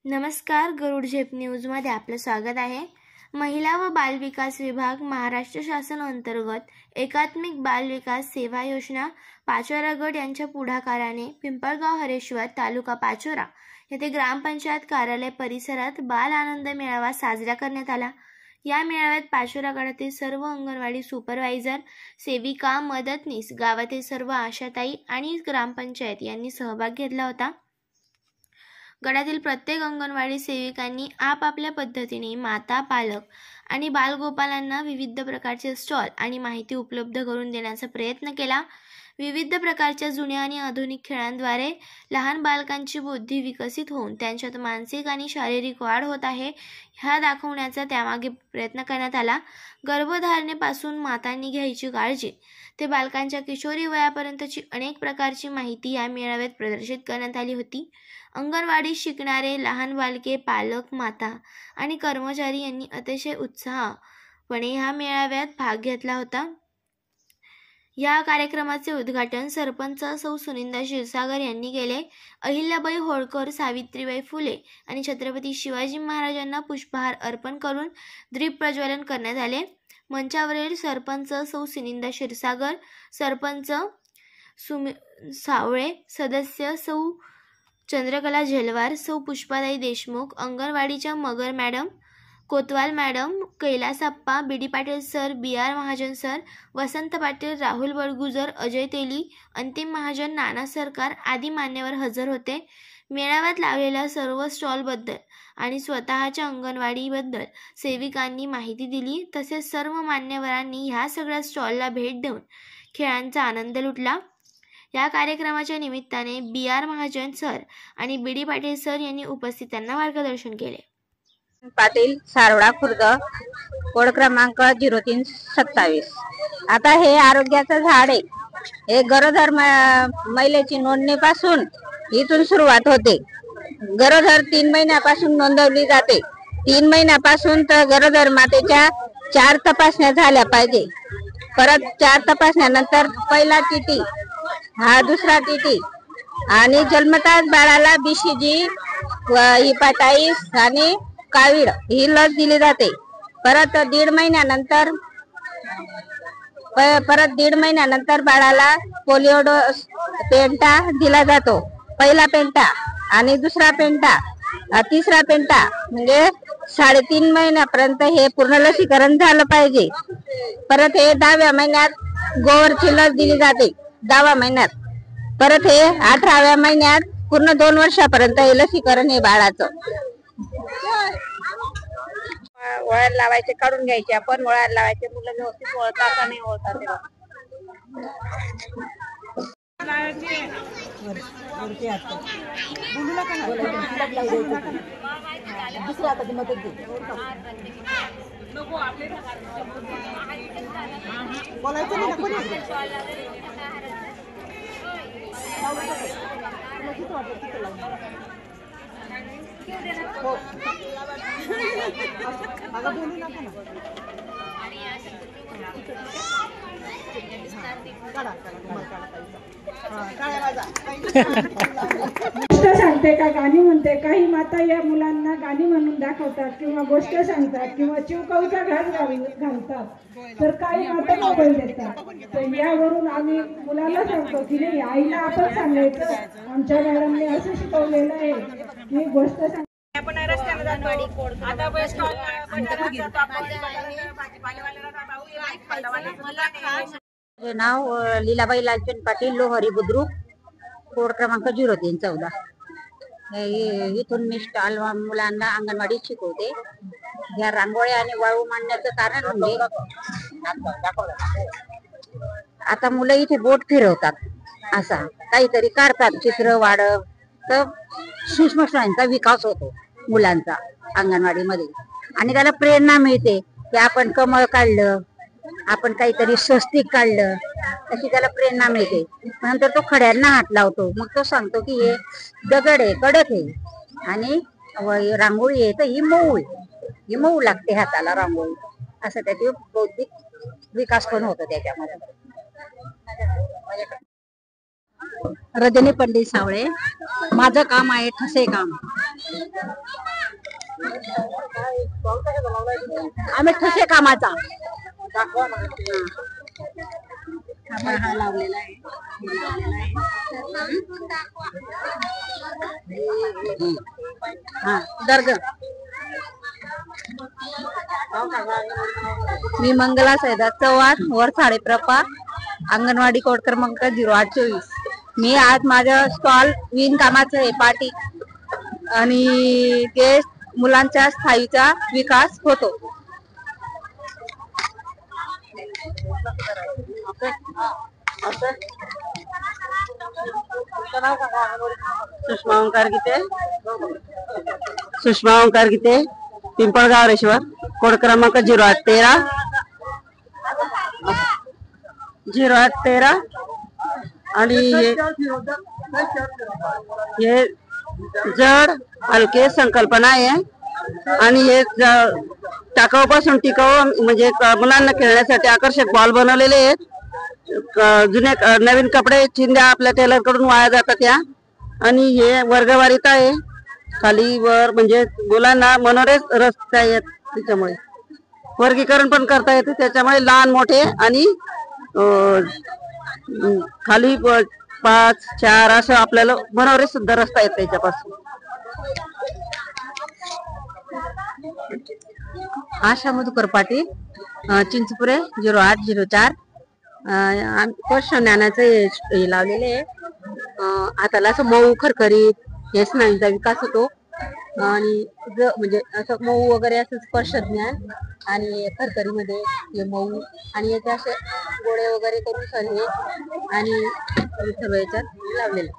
नमस्कार, गरुड झेप न्यूजमध्ये आपलं स्वागत आहे। महिला व बाल विकास विभाग महाराष्ट्र शासन अंतर्गत एकात्मिक बाल विकास सेवा योजना पाचोरा गट यांच्या पुढाकाराने पिंपळगाव हरेश्वर तालुका पाचोरा येथे ग्रामपंचायत कार्यालय परिसरात बाल आनंद मेळावा साजरा करण्यात आला। या मेळाव्यात पाचोरा गटातील सर्व अंगणवाडी सुपरवायझर, सेविका, मदतनीस, गावातील सर्व आशाताई आणि ग्रामपंचायत यांनी सहभाग घेतला होता। गटातील प्रत्येक अंगणवाडी सेविकांनी आपापल्या पद्धतीने माता, पालक आणि बालगोपालांना विविध प्रकारचे स्टॉल आणि माहिती उपलब्ध करून देण्याचा प्रयत्न केला। विविध प्रकारच्या जुन्या आणि आधुनिक खेळांद्वारे लहान बालकांची बुद्धी विकसित होऊन त्यांच्यात मानसिक आणि शारीरिक वाढ होत आहे ह्या दाखवण्याचा त्यामागे प्रयत्न करण्यात आला। गर्भधारणेपासून मातांनी घ्यायची काळजी ते बालकांच्या किशोरी वयापर्यंतची अनेक प्रकारची माहिती या मेळाव्यात प्रदर्शित करण्यात आली होती। अंगणवाडी शिकणारे लहान बालके, पालक, माता आणि कर्मचारी यांनी अतिशय उत्साहपणे या मेळाव्यात भाग घेतला होता। या कार्यक्रमाचे उद्घाटन सरपंच सौ सुनिंदा क्षीरसागर यांनी केले। अहिल्याबाई होळकर, सावित्रीबाई फुले आणि छत्रपती शिवाजी महाराजांना पुष्पहार अर्पण करून दीप प्रज्वलन करण्यात आले। मंचावरील सरपंच सौ सुनिंदा क्षीरसागर, सरपंच सावळे, सदस्य सौ चंद्रकला झेलवार, सौ पुष्पाताई देशमुख, अंगणवाडीच्या Magar madam, Kotwal madam, Kailasappa, B D Patil sir, BR Mahajan sir, Vasant Patil, Rahul Badgujar, Ajay Teli, Antim Mahajan, नाना सरकार आदी मान्यवर हजर होते। मेळाव्यात लावलेल्या सर्व स्टॉलबद्दल आणि स्वतःच्या अंगणवाडीबद्दल सेविकांनी माहिती दिली। तसेच सर्व मान्यवरांनी ह्या सगळ्या स्टॉलला भेट देऊन खेळांचा आनंद लुटला। या कार्यक्रमाच्या निमित्ताने BR महाजन सर आणि बीडी पाटील सर यांनी उपस्थितांना मार्गदर्शन केले। पाटील, सारोडा खुर्द, कोड क्रमांक 0327। आता हे आरोग्याचं झाड आहे। हे गरोदर महिलेची नोंदणीपासून इथून सुरुवात होते। गरोदर 3 महिन्यापासून नोंदवली जाते। 3 महिन्यापासून तर गरोदर मातेच्या 4 तपासण्या झाल्या पाहिजे। परत 4 तपासण्यानंतर पहिला टीटी, हा दुसरा टीटी आणि जन्मताच बाळाला BCG, हिपॅटायटिस आणि कावीळ ही लस दिली जाते। परत दीड महिन्यानंतर बाळाला पोलिओ डोस पेंटा दिला जातो। पहिला पेंटा आणि दुसरा पेंटा, तिसरा पेंटा म्हणजे 3.5 महिन्यापर्यंत हे पूर्ण लसीकरण झालं पाहिजे। परत हे 10व्या महिन्यात गोवरची लस दिली जाते 10व्या महिन्यात। परत हे 18व्या महिन्यात पूर्ण 2 वर्षापर्यंत हे लसीकरण हे बाळाचं। वळण लावायचे, काढून घ्यायचे, आपण वळण लावायचे, मुलं व्यवस्थित वळतात का नाही वळतात तेव्हा गोष्ट सांगते का गाणी म्हणते। काही माता या मुलांना गाणी म्हणून दाखवतात किंवा गोष्ट सांगतात किंवा चिवकाऊचा घास घालतात, तर काही माता मोबाईल देतात। तर यावरून आम्ही मुलाला सांगतो की नाही, आईला आपण सांगायचं, आमच्या मॅडमने असं शिकवलेलं आहे की गोष्ट सांग। आपण रस्त्याने जातो, आता बस स्टॉल नाव लीलाबाई लालचंद पाटील, लोहरी बुद्रुक, कोड क्रमांक 0314। इथून मी स्टॉल मुलांना अंगणवाडीत शिकवते। या रांगोळ्या आणि वाळू मांडण्याचं कारण म्हणजे आता मुलं इथे बोट फिरवतात, असा काहीतरी काढतात, चित्र वाढ, तर सूक्ष्म स्नायूंचा विकास होतो मुलांचा अंगणवाडीमध्ये आणि त्याला प्रेरणा मिळते की आपण कमळ काढलं, आपण काहीतरी स्वस्तिक काढलं, अशी त्याला प्रेरणा मिळते। नंतर तो खड्यांना हात लावतो, मग तो सांगतो की हे दगड आहे, कडक आहे आणि रांगोळी आहे तर ही मऊ लागते हाताला रांगोळी, असं त्याची बौद्धिक विकास पण होतो त्याच्यामध्ये। रजनी पंडित सावळे. माझं काम आहे ठसे काम. आम्ही ठसे कामाचा हा लावलेला आहे. हा दर्ग. मी मंगला सैदा चव्हाण, वर साडेप्रपा, अंगणवाडी कोड क्रमांक 0824. मी आज माझं स्टॉल विणकामाचं आहे. पाटी आणि ते मुलांच्या स्थायीचा विकास होतो. सुषमा ओंकार गीते, पिंपळगाव रेश्वर, कोड क्रमांक 0813. आणि हे जड हलके संकल्पना आहे. आणि हे टाकाऊ पासून टिकाऊ म्हणजे मुलांना खेळण्यासाठी आकर्षक बॉल बनवलेले आहेत. जुने नवीन कपडे चिंध्या आपल्या टेलर कडून वाया जातात त्या. आणि हे वर्गवारीत आहे. खाली वर म्हणजे मुलांना मनोरंजन येत त्याच्यामुळे वर्गीकरण पण करता येते. त्याच्यामुळे लहान मोठे आणि खाली 5, 4 असं आपल्याला मनोरे सुद्धा रस्ता येत त्याच्यापासून. आशा मधुकर पाटील, चिंचपुरे 0804. पोषण ज्ञानाचे हे लावलेले आहे. हाताला असं मऊ खरखरीत हे स्नायूंचा विकास होतो. आणि म्हणजे असं मऊ वगैरे असं स्पर्श ज्ञान आणि खरखरीमध्ये हे मऊ आणि याचे असे गोळे वगैरे करून सर्व आणि सर्व याच्यात लावलेले.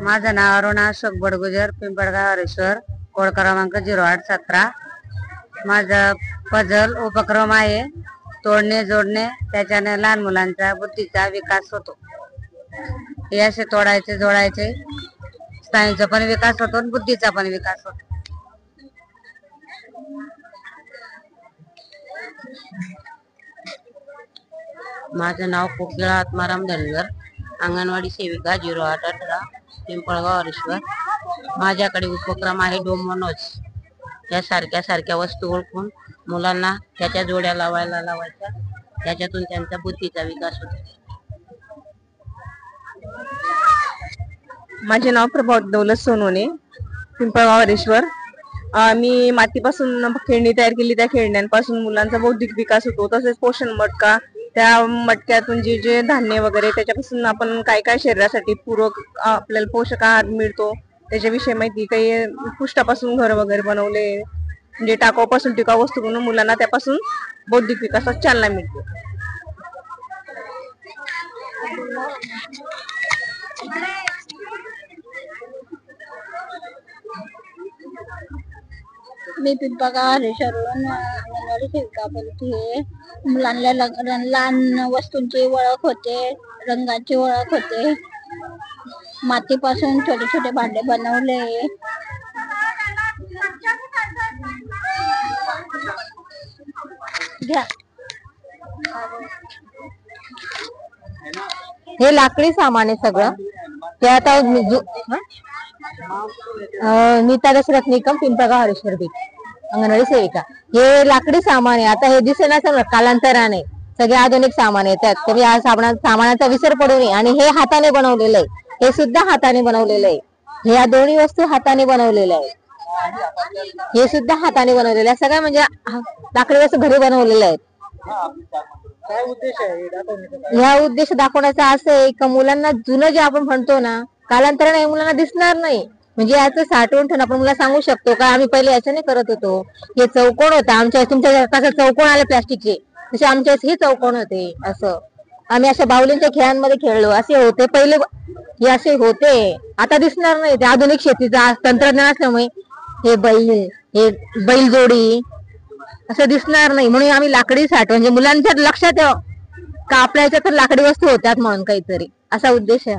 माझं नाव अरुणा अशोक बडगुजर, पिंपळगाव हरेश्वर, कोड क्रमांक 0817. माझा पझल उपक्रम आहे तोडणे जोडणे. त्याच्याने लहान मुलांचा बुद्धीचा विकास होतो. हे असे तोडायचे जोडायचे, स्नायूंचा पण विकास होतो आणि बुद्धीचा पण विकास होतो. माझं नाव कोकिळा आत्माराम धनगर, अंगणवाडी सेविका 0818, पिंपळगाव हरेश्वर. माझ्याकडे उपक्रम आहे डोमोनोज. या सारख्या वस्तू ओळखून मुलांना त्याच्या जोड्या लावायच्या. त्याच्यातून त्यांचा बुद्धीचा विकास होतो. माझे नाव प्रभावती दौलत सोनवणे, पिंपळगाव हरेश्वर. मी मातीपासून खेळणी तयार केली. त्या खेळण्यांपासून मुलांचा बौद्धिक विकास होतो. तसेच पोषण मटका, त्या मटक्यातून जे जे धान्य वगैरे त्याच्यापासून आपण काय काय शरीरासाठी पूरक आपल्याला पोषक आहार मिळतो त्याच्याविषयी माहिती. काही पुष्टापासून घर वगैरे बनवले, म्हणजे टाकाऊपासून टिकाऊ वस्तू बनवून मुलांना त्यापासून बौद्धिक विकासात चालना मिळते. मी पिंपळगाव हरेश्वरवरून अंगणवाडी सेविका बोलते. मुलांना लहान वस्तूंची ओळख होते, रंगाची ओळख होते. मातीपासून छोटे छोटे भांडे बनवले. घ्या. हे लाकडी सामान आहे सगळं. ते आता नीता दशरथ निकम, पिंपळगाव हरेश्वर बीट, अंगणवाडी सेविका. हे लाकडी सामान आहे. आता हे दिसेना सगळं कालांतराने सगळे आधुनिक सामान येतात. तर या सामानाचा विसर पडू नये. आणि हे हाताने बनवलेलं आहे. हे सुद्धा हाताने बनवलेलं आहे. ह्या दोन्ही वस्तू हाताने बनवलेल्या आहेत. हे सुद्धा हाताने बनवलेलं आहे. सगळं म्हणजे लाकडी वस्तू घरी बनवलेल्या आहेत. ह्या उद्देश दाखवण्याचा असं आहे की मुलांना जुनं जे आपण म्हणतो ना कालांतराने मुलांना दिसणार नाही. म्हणजे याचं साठवून ठेवून आपण मुला सांगू शकतो का आम्ही पहिले याच्याने करत होतो. हे चौकोन होता आमच्या, तुमच्या कसं चौकोन आले प्लास्टिकचे, तसे आमच्या हे चौकोन होते. असं आम्ही अशा बाहुलींच्या खेळांमध्ये खेळलो. असे होते पहिले, हे असे होते. आता दिसणार नाही. ते आधुनिक शेतीचा तंत्रज्ञान असल्यामुळे हे बैलजोडी असं दिसणार नाही. म्हणून आम्ही लाकडी साठवण म्हणजे मुलांच्या लक्षात यावं का आपल्या याच्यात तर लाकडी वस्तू होत्यात म्हणून काहीतरी, असा उद्देश आहे.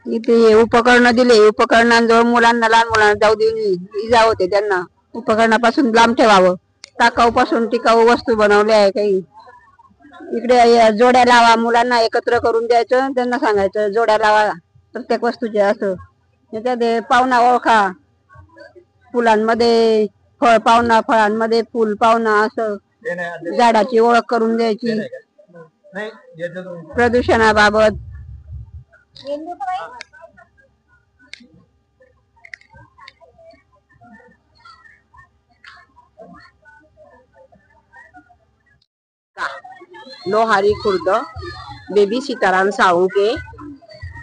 इथे उपकरण दिले, उपकरणांजवळ मुलांना, लहान मुलांना जाऊ देऊ इजा होते, त्यांना उपकरणापासून लांब ठेवावं. टाकाऊ पासून टिकाऊ वस्तू बनवल्या आहे काही. इकडे जोड्या लावा, मुलांना एकत्र करून द्यायचं, त्यांना सांगायचं जोड्या लावा प्रत्येक वस्तूच्या. असं त्याच्यात पाहुणा ओळखा, फुलांमध्ये फळ पाहुणा, फळांमध्ये फुल पाहुणा, असं झाडाची ओळख करून द्यायची. प्रदूषणाबाबत लोहारी खुर्द, बेबी सीताराम साळुंके,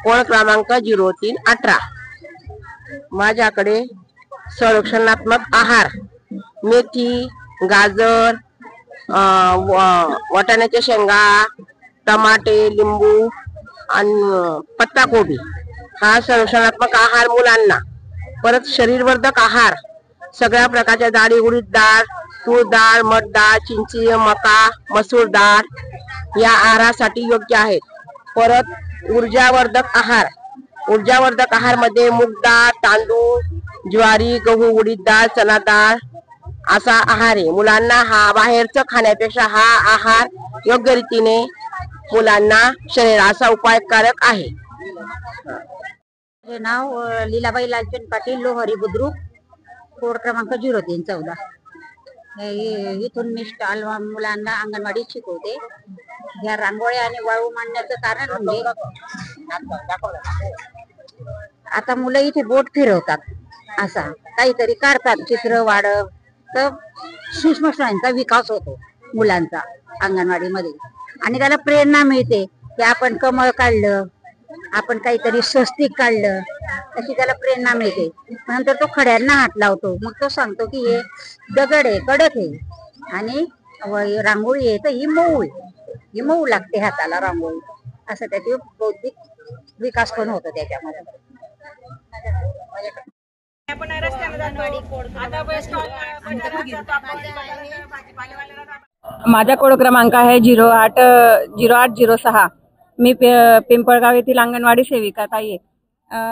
कोड क्रमांक 0318. माझ्याकडे संरक्षणात्मक आहार, मेथी, गाजर, वाटाण्याच्या शेंगा, टमाटे, लिंबू आणि पत्ताकोबी हा संरक्षणात्मक आहार मुलांना. परत शरीरवर्धक आहार, सगळ्या प्रकारच्या डाळी, उडीद डाळ, तूर डाळ, मठ डाळ, चिंची, मका, मसूर डाळ या आहारासाठी योग्य आहेत. परत ऊर्जावर्धक आहार, ऊर्जावर्धक आहार मध्ये मूग डाळ, तांदूळ, ज्वारी, गहू, उडीद डाळ, चना डाळ असा आहार आहे. मुलांना हा बाहेरचं खाण्यापेक्षा हा आहार योग्य रीतीने मुलांना शरीराचा उपायकारक आहे. माझे नाव लीलाबाई लालचंद पाटील, लोहारी बुद्रुक, कोड क्रमांक 0314. इथून मी स्टॉल मुलांना अंगणवाडीत शिकवते. या रांगोळ्या आणि वाळू मांडण्याचं कारण म्हणजे आता मुलं इथे बोट फिरवतात, असा काहीतरी काढतात, चित्र वाढव, तर सूक्ष्मश्रमांचा विकास होतो मुलांचा अंगणवाडीमध्ये. आणि त्याला प्रेरणा मिळते की आपण कमळ काढलं, आपण काहीतरी स्वस्तिक काढलं, अशी त्याला प्रेरणा मिळते. नंतर तो खड्यांना हात लावतो, मग तो सांगतो की हे दगड आहे, कडक आहे, आणि रांगोळी आहे तर ही मऊ लागते हाताला रांगोळी, असं त्याचे बौद्धिक विकास पण होतो त्याच्यामध्ये. माझा कोड क्रमांक आहे 0806. मी पिंपळगाव येथील अंगणवाडी सेविका ताई आहे.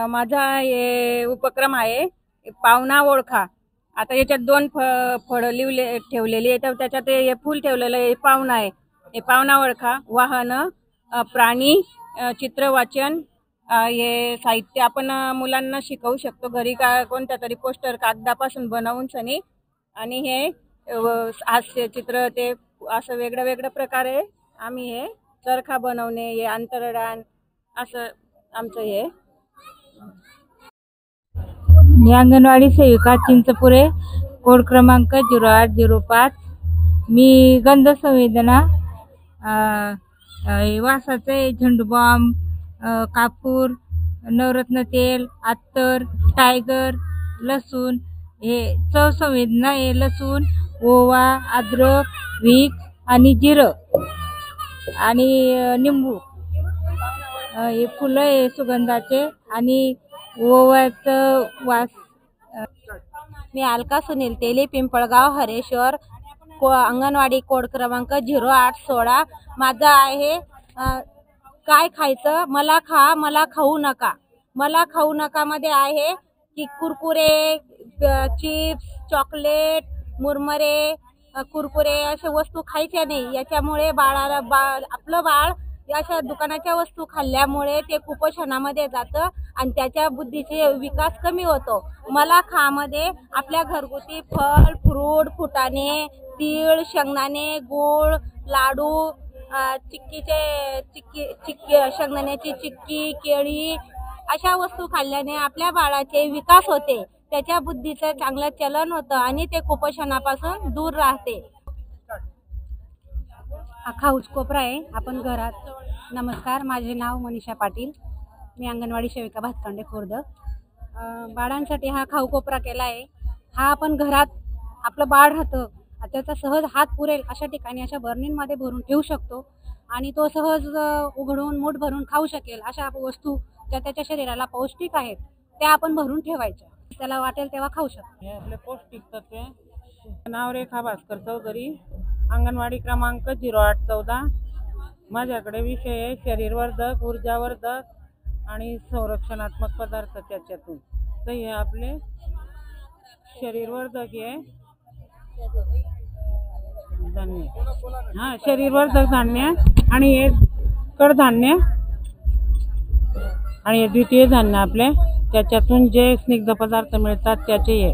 माझा हे उपक्रम आहे पाहुणा ओळखा. आता याच्यात 2 फळं ठेवलेली आहे, तर त्याच्यात हे फूल ठेवलेलं आहे, पाहुणा आहे. हे पाहुणा ओळखा. वाहन, प्राणी, चित्र वाचन, हे साहित्य आपण मुलांना शिकवू शकतो घरी. कोणत्या तरी पोस्टर कागदापासून बनवून सनी, आणि हे हास्य चित्र, ते असं वेगळ्या प्रकारे आम्ही हे चरखा बनवणे, हे अंतरदान, असं आमचं हे. मी अंगणवाडी सेविका चिंचपुरे, कोड क्रमांक 0805. मी गंध संवेदना, वासाचे झेंडूबाम, कापूर, नवरत्न तेल, अत्तर, टायगर, लसूण, हे चव संवेदना, हे लसूण, ओवा, अद्रक, व्हिक्स आणि जिरं आणि निंबू, हे फुलं आहे सुगंधाचे, आणि ओव्याचं वास. मी अलका सुनील तेली, पिंपळगाव, हरेश्वर, अंगणवाडी कोड क्रमांक 0816. माझा आहे काय खायचं, मला खा मला खाऊ नका. मला खाऊ नका मध्ये आहे की कुरकुरे, चिप्स, चॉकलेट, मुरमरे, कुरकुरे अशा वस्तू खायच्या नाही. याच्यामुळे आपलं बाळ अशा दुकानाच्या वस्तू खाल्ल्यामुळे ते कुपोषणामध्ये जातं आणि त्याच्या बुद्धीचे विकास कमी होतो. मला खामध्ये आपल्या घरगुती फळ, फ्रूट, फुटाणे, तीळ, शेंगदाणे, गूळ, लाडू, शेंगदाण्याची चिक्की, केळी अशा वस्तू खाल्ल्याने आपल्या बाळाचे विकास होते, त्याच्या बुद्धीचं चांगलं चलन होतं आणि ते कुपोषणापासून दूर राहते. हा खाऊच कोपरा आहे आपण घरात. नमस्कार, माझे नाव मनीषा पाटील, मी अंगणवाडी सेविका भातखंडे खुर्द. बाळांसाठी हा खाऊ कोपरा केला आहे. हा आपण घरात आपलं बाळ राहतं त्याचा सहज हात पुरेल अशा ठिकाणी अशा बर्नींमध्ये भरून ठेवू शकतो आणि तो सहज उघडून मूठ भरून खाऊ शकेल अशा वस्तू ज्या त्याच्या शरीराला पौष्टिक आहेत त्या आपण भरून ठेवायच्या, त्याला वाटेल तेव्हा खाऊ शकतो. हे आपले पौष्टिक तत्व. नाव रेखा भास्कर चौधरी, अंगणवाडी क्रमांक 0814. माझ्याकडे विषय आहे शरीरवर्धक, ऊर्जावर्धक आणि संरक्षणात्मक पदार्थ त्याच्यातून. तर हे आपले शरीरवर्धक आहे धान्य, शरीरवर्धक धान्य आणि हे कडधान्य आणि हे द्वितीय धान्य आपले त्याच्यातून जे स्निग्ध पदार्थ मिळतात त्याचे हे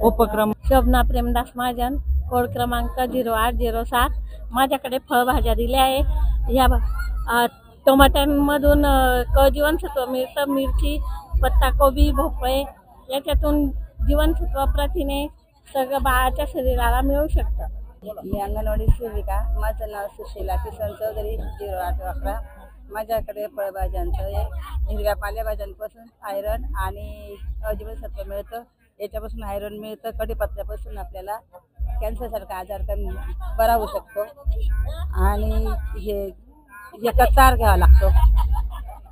उपक्रम. शोभना प्रेमदास महाजन, कोड क्रमांक 0807. माझ्याकडे फळभाज्या दिल्या आहे. या टोमॅटोमधून क जीवनसत्व मिळतं, मिरची, पत्ताकोबी, भोपळे याच्यातून जीवनसत्व, प्रथिने सगळं बाळाच्या शरीराला मिळू शकतं. मी अंगणवाडी सेविका. माझं नाव सुशीला किसन चौधरी, 0811. माझ्याकडे फळभाज्यांचं हिरव्या पालेभाज्यांपासून आयरन आणि अजीवनसत्व मिळतं. याच्यापासून आयरन मिळतं. कढीपत्त्यापासून आपल्याला कॅन्सरसारखा आजार कमी बरा होऊ शकतो. आणि हे कच्चा आहार घ्यावा लागतो.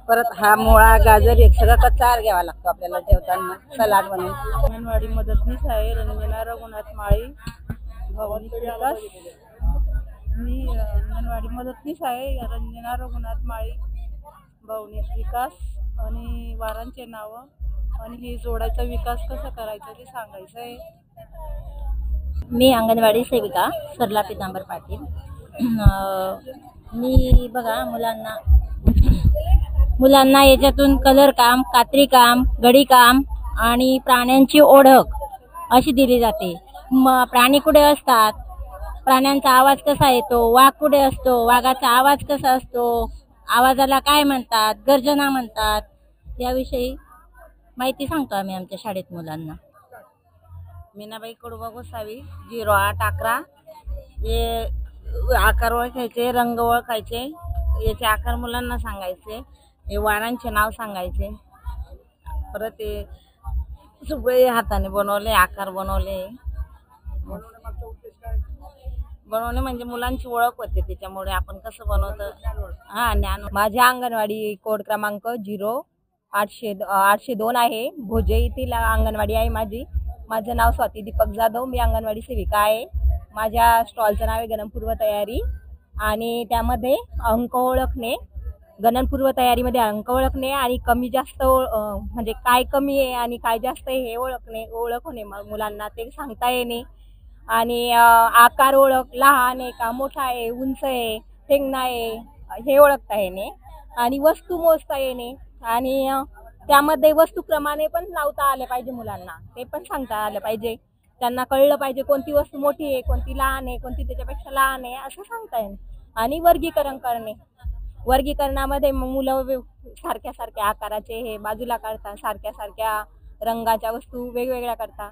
परत हा मुळा, गाजर हे सगळं कच्चा आहार घ्यावा लागतो आपल्याला जेवताना सलाड म्हणून. अंगणवाडी मदतनीस आहे रंजना रघुनाथ माळी, भवानी विकास. मी अंगणवाडी मदतनीस आहे रंजना रघुनाथ माळी, भवानी विकास. आणि वारांचे नावं आणि हे जोडायचा विकास कसा करायचा ते सांगायचं आहे. मी अंगणवाडी सेविका सरला पितांबर पाटील. मी बघा मुलांना याच्यातून कलर काम, कात्री काम, गडी काम आणि प्राण्यांची ओळख अशी दिली जाते. प्राणी कुठे असतात, प्राण्यांचा आवाज कसा येतो, वाघ कुठे असतो, वाघाचा आवाज कसा असतो, आवाजाला काय म्हणतात, गर्जना म्हणतात, याविषयी माहिती सांगतो आम्ही आमच्या शाळेत मुलांना. मीनाबाई कडुबा गोसावी, 0811. हे आकार ओळखायचे, रंग ओळखायचे, याचे आकार मुलांना सांगायचे, हे वारांचे नाव सांगायचे. परत ते सगळे हाताने बनवले, आकार बनवले म्हणजे मुलांची ओळख होते. त्याच्यामुळे आपण कसं बनवतं ज्ञान. माझ्या अंगणवाडी कोड क्रमांक 0802 आहे. भोजे येथील अंगणवाडी आहे माझी. माझं नाव स्वाती दीपक जाधव. मी अंगणवाडी सेविका आहे. माझ्या स्टॉलचं नाव आहे गणनपूर्व तयारी. आणि त्यामध्ये अंक ओळखणे, गणनपूर्व तयारीमध्ये अंक ओळखणे आणि कमी जास्त म्हणजे काय कमी आहे आणि काय जास्त आहे हे ओळख होणे मुलांना ते सांगता येणे. आणि आकार ओळख, लहान आहे का मोठा आहे, उंच आहे, ठेंगणा आहे हे ओळखता येणे. आणि वस्तू मोजता येणे आणि त्यामध्ये वस्तूप्रमाणे पण लावता आले पाहिजे मुलांना, ते पण सांगता आलं पाहिजे. त्यांना कळलं पाहिजे कोणती वस्तू मोठी आहे, कोणती लहान आहे, कोणती त्याच्यापेक्षा लहान आहे असं सांगता येईल. आणि वर्गीकरण करणे, वर्गीकरणामध्ये मुलं सारख्या आकाराचे हे बाजूला काढतात, सारख्या रंगाच्या वस्तू वेगवेगळ्या करतात.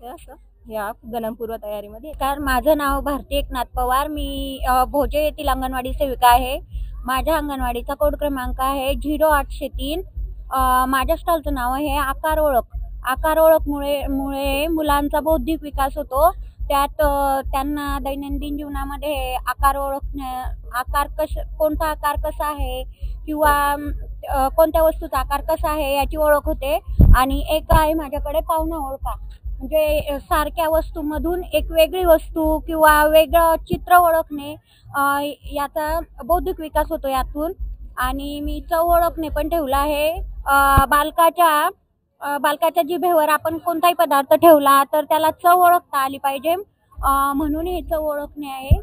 ते असं या गणनपूर्व तयारीमध्ये. तर माझं नाव भारती एकनाथ पवार. मी भोजे येथील अंगणवाडी सेविका आहे. माझ्या अंगणवाडीचा कोड क्रमांक आहे 0803. माझ्या स्टॉलचं नाव आहे आकार ओळख. आकार ओळखमुळे मुलांचा बौद्धिक विकास होतो. त्यात त्यांना दैनंदिन जीवनामध्ये आकार ओळखणे, कोणता आकार कसा आहे किंवा कोणत्या वस्तूचा आकार कसा आहे याची ओळख होते. आणि एक आहे माझ्याकडे पाहुणा ओळखा, म्हणजे सारख्या वस्तूमधून एक वेगळी वस्तू किंवा वेगळं चित्र ओळखणे, याचा बौद्धिक विकास होतो यातून. आणि मी चव ओळखणे पण ठेवला आहे. बालकाच्या जिभेवर आपण कोणताही पदार्थ ठेवला तर त्याला चव ओळखता आली पाहिजे, म्हणून हे चव ओळखणे आहे.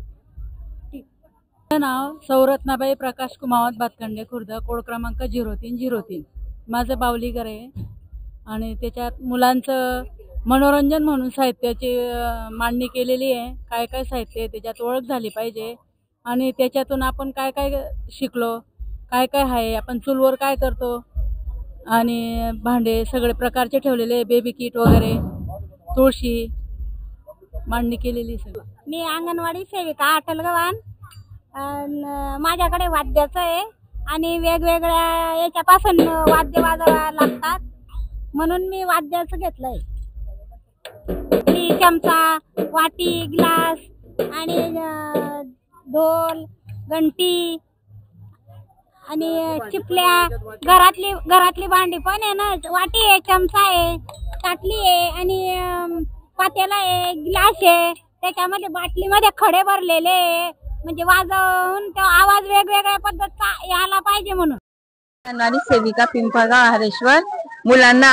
माझं नाव सौरत्नाबाई प्रकाश कुमावत भातखंडे, खुर्द, कोड क्रमांक 0303. माझं बावलीघर आहे आणि त्याच्यात मुलांचं मनोरंजन म्हणून साहित्याची मांडणी केलेली आहे. काय काय साहित्य त्याच्यात ओळख झाली पाहिजे आणि त्याच्यातून आपण काय काय शिकलो, काय काय आहे, आपण चूलवर काय करतो आणि भांडे सगळे प्रकारचे ठेवलेले, बेबी किट वगैरे, तुळशी मांडणी केलेली सगळं. मी अंगणवाडी सेविका अटल गव्हाण. माझ्याकडे वाद्याचं आहे आणि वेगवेगळ्या याच्यापासून वाद्य वाजवायला लागतात म्हणून मी वाद्याचं घेतलंय. चमचा, वाटी, ग्लास आणि ढोल, घंटी आणि चिपल्या, घरातली भांडी पण आहे ना, वाटी आहे, चमचा आहे, ताटली आहे आणि पातेला आहे, ग्लास आहे, त्याच्यामध्ये बाटलीमध्ये खडे भरलेले, म्हणजे वाजवून तो आवाज वेगवेगळ्या पद्धत यायला पाहिजे म्हणून. अंगणवाडी सेविका पिंपळगाव हरेश्वर मुलांना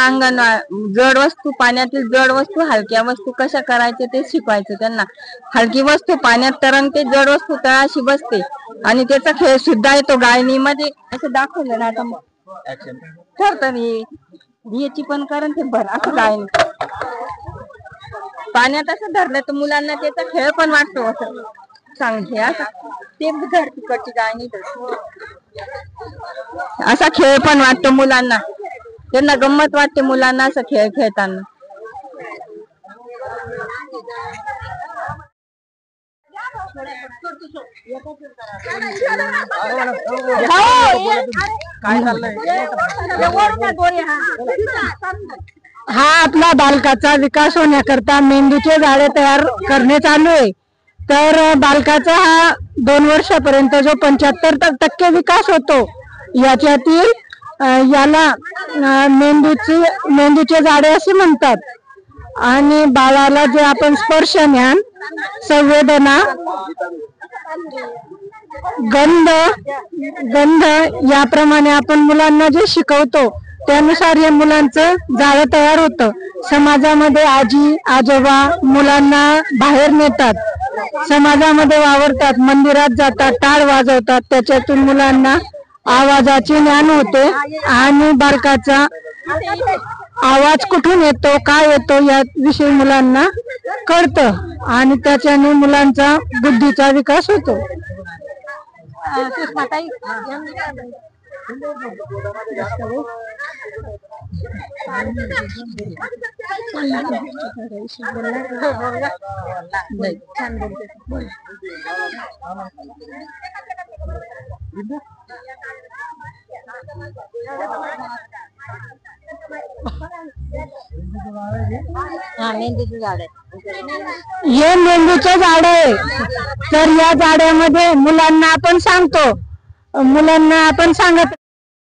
जड वस्तू, पाण्यातील जड वस्तू, हलक्या वस्तू कशा करायचे ते शिकवायचं. त्यांना हलकी वस्तू पाण्यात तरंगते, जड वस्तू तळाशी बसते आणि त्याचा खेळ सुद्धा येतो. गायनीमध्ये असं दाखवलं ना, आता ठरतं याची पण कारण ते भर असं गायनी पाण्यात असं धरलं तर मुलांना त्याचा खेळ पण वाटतो. असं सांगते असं ते घर तिकडची गायनी असा खेळ पण वाटतो मुलांना, त्यांना गंमत वाटते मुलांना असं खेळ खेळताना. हा आपला बालकाचा विकास होण्याकरता मेंदूचे जाळे तयार करणे चालू आहे. तर बालकाचा हा 2 वर्षापर्यंत जो 75% विकास होतो, याच्यातील याला मेंदूचे जाळे असे म्हणतात. आणि बाळाला जे आपण स्पर्श ज्ञान, संवेदना, गंध याप्रमाणे आपण मुलांना जे शिकवतो त्यानुसार या मुलांचं जाळं तयार होतं. समाजामध्ये आजी आजोबा मुलांना बाहेर नेतात, समाजामध्ये वावरतात, मंदिरात जातात, टाळ वाजवतात. त्याच्यातून मुलांना आवाजाचे ज्ञान होते आणि बालकाचा आवाज कुठून येतो, काय येतो याविषयी मुलांना कळतं आणि त्याच्याने मुलांचा बुद्धीचा विकास होतो. हे मेंदूचं झाड आहे. तर या झाडामध्ये मुलांना आपण सांगतो, मुलांना आपण सांगत